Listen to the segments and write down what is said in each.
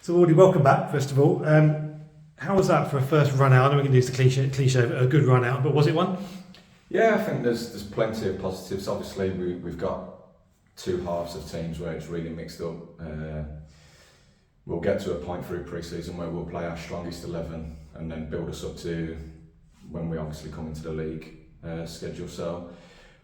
So, Audie, welcome back, first of all. How was that for a first run out? I know we can use the cliche of a good run out, but was it one? Yeah, I think there's plenty of positives. Obviously, we've got two halves of teams where it's really mixed up. We'll get to a point through pre-season where we'll play our strongest 11 and then build us up to when we obviously come into the league schedule. So,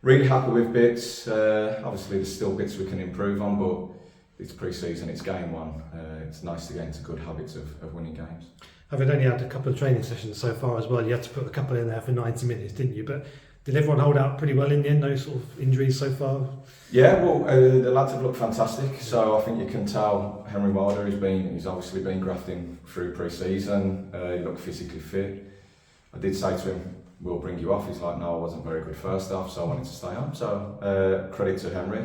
really happy with bits. Obviously, there's still bits we can improve on, but it's pre-season, it's game one. It's nice to get into good habits of winning games. Having only had a couple of training sessions so far as well, you had to put a couple in there for 90 minutes, didn't you? But did everyone hold out pretty well in the end? No sort of injuries so far? Yeah, well, the lads have looked fantastic. So I think you can tell Henry Wilder he's obviously been grafting through pre-season. He looked physically fit. I did say to him, we'll bring you off. He's like, no, I wasn't very good first half, so I wanted to stay on. So credit to Henry.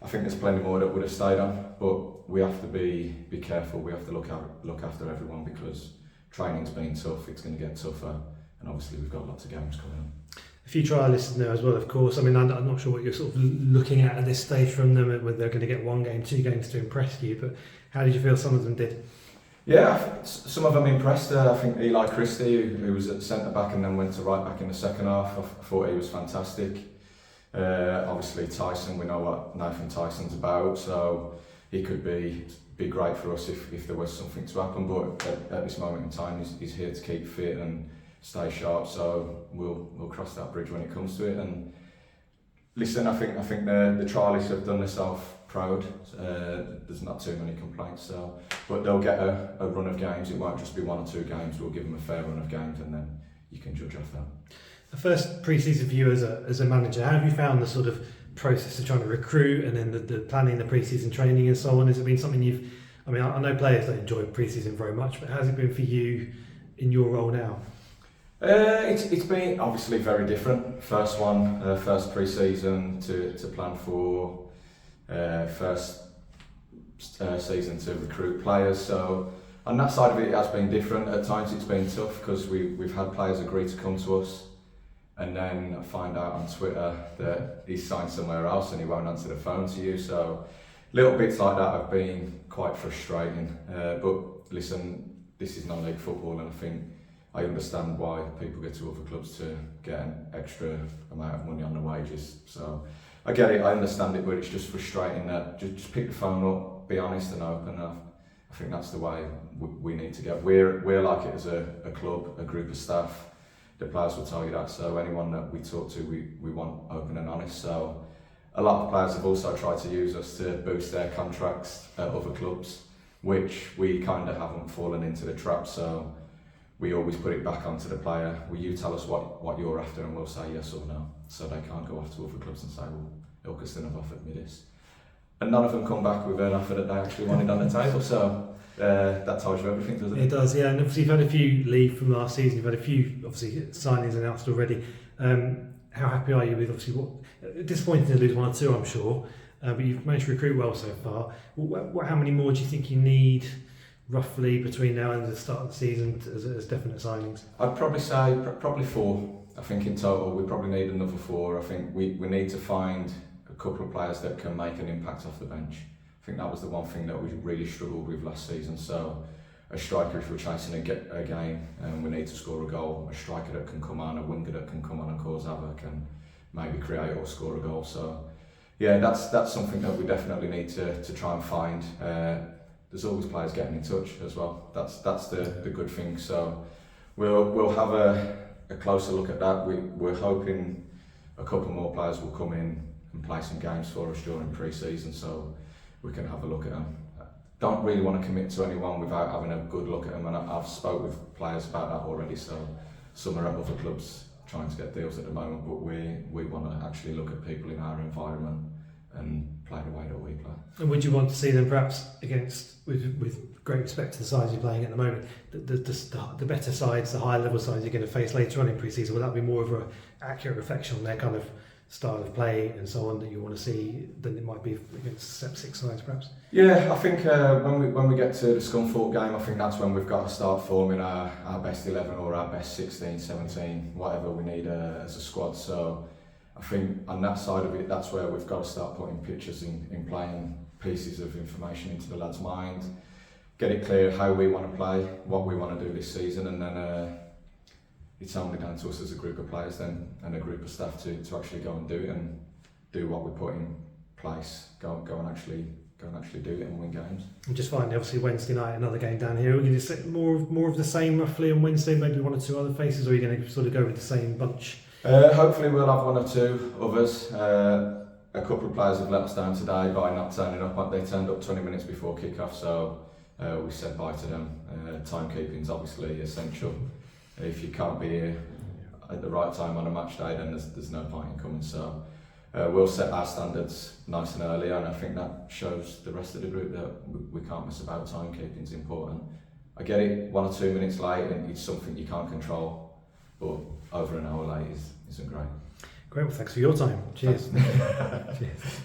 I think there's plenty more that would have stayed on, but we have to be careful. We have to look after everyone because training's been tough. It's going to get tougher, and obviously we've got lots of games coming up. A few trialists in there as well, of course. I mean, I'm not sure what you're sort of looking at this stage from them, whether they're going to get one game, two games to impress you. But how did you feel some of them did? Yeah, some of them impressed. I think Eli Christie, who was at centre back and then went to right back in the second half, I thought he was fantastic. Obviously Tyson, we know what Nathan Tyson's about, so he could be great for us if there was something to happen, but at this moment in time he's here to keep fit and stay sharp, so we'll cross that bridge when it comes to it. And listen, I think the trialists have done themselves proud. There's not too many complaints, so but they'll get a run of games. It won't just be one or two games. We'll give them a fair run of games and then you can judge off that. The first pre-season for you as a manager, how have you found the sort of process of trying to recruit and then the planning, the pre-season training and so on? Has it been something I know players don't enjoy pre-season very much, but how's it been for you in your role now? It's been obviously very different. First pre-season to plan for, first season to recruit players. So on that side of it has been different. At times it's been tough because we've had players agree to come to us and then find out on Twitter that he's signed somewhere else and he won't answer the phone to you. So little bits like that have been quite frustrating. But listen, this is non-league football and I think I understand why people go to other clubs to get an extra amount of money on the wages. So I get it, I understand it, but it's just frustrating that just pick the phone up, be honest and open. I think that's the way we need to get. We're like it as a club, a group of staff. The players will tell you that. So anyone that we talk to, we want open and honest. So a lot of players have also tried to use us to boost their contracts at other clubs, which we kind of haven't fallen into the trap. So we always put it back onto the player. Will you tell us what you're after and we'll say yes or no. So they can't go off to other clubs and say, well, Ilkeston have offered me this. And none of them come back with an offer that they actually wanted on the table. So that tells you everything, doesn't it? It does, yeah. And obviously you've had a few leave from last season. You've had a few, obviously, signings announced already. How happy are you with, obviously, disappointing to lose one or two, I'm sure, but you've managed to recruit well so far. How many more do you think you need, roughly, between now and the start of the season as definite signings? I'd probably say probably 4. I think in total we probably need another 4. I think we need to find a couple of players that can make an impact off the bench. I think that was the one thing that we really struggled with last season. So a striker, if we're chasing a game and we need to score a goal, a striker that can come on, a winger that can come on and cause havoc and maybe create or score a goal. So yeah, that's something that we definitely need to try and find. There's always players getting in touch as well. That's the good thing. So we'll have a closer look at that. We're hoping a couple more players will come in and play some games for us during pre-season, so we can have a look at them. Don't really want to commit to anyone without having a good look at them, and I've spoke with players about that already. So some are at other clubs trying to get deals at the moment, but we want to actually look at people in our environment and play the way that we play. And would you want to see them perhaps with great respect to the sides you're playing at the moment, the better sides, the higher level sides you're going to face later on in pre-season, will that be more of an accurate reflection on their kind of style of play and so on that you want to see than it might be against step 6 sides perhaps? Yeah, I think when we get to the Scunthorpe game, I think that's when we've got to start forming our best 11 or our best 16, 17, whatever we need as a squad. So I think on that side of it, that's where we've got to start putting pictures in playing pieces of information into the lads' mind. get it clear how we want to play, what we want to do this season, and then it's only down to us as a group of players then and a group of staff to actually go and do it and do what we put in place. Go and actually do it and win games. And just finally, obviously Wednesday night, another game down here. Are you going to see more of the same roughly on Wednesday? Maybe one or two other faces, or are you going to sort of go with the same bunch? Hopefully we'll have one or two others. A couple of players have let us down today by not turning up. They turned up 20 minutes before kick-off, so we said bye to them. Timekeeping is obviously essential. If you can't be here at the right time on a match day, then there's no point in coming. So we'll set our standards nice and early, and I think that shows the rest of the group that we can't mess about. Timekeeping is important. I get it, 1 or 2 minutes late, and it's something you can't control, but over an hour late isn't great. Great, well thanks for your time. Cheers. Cheers.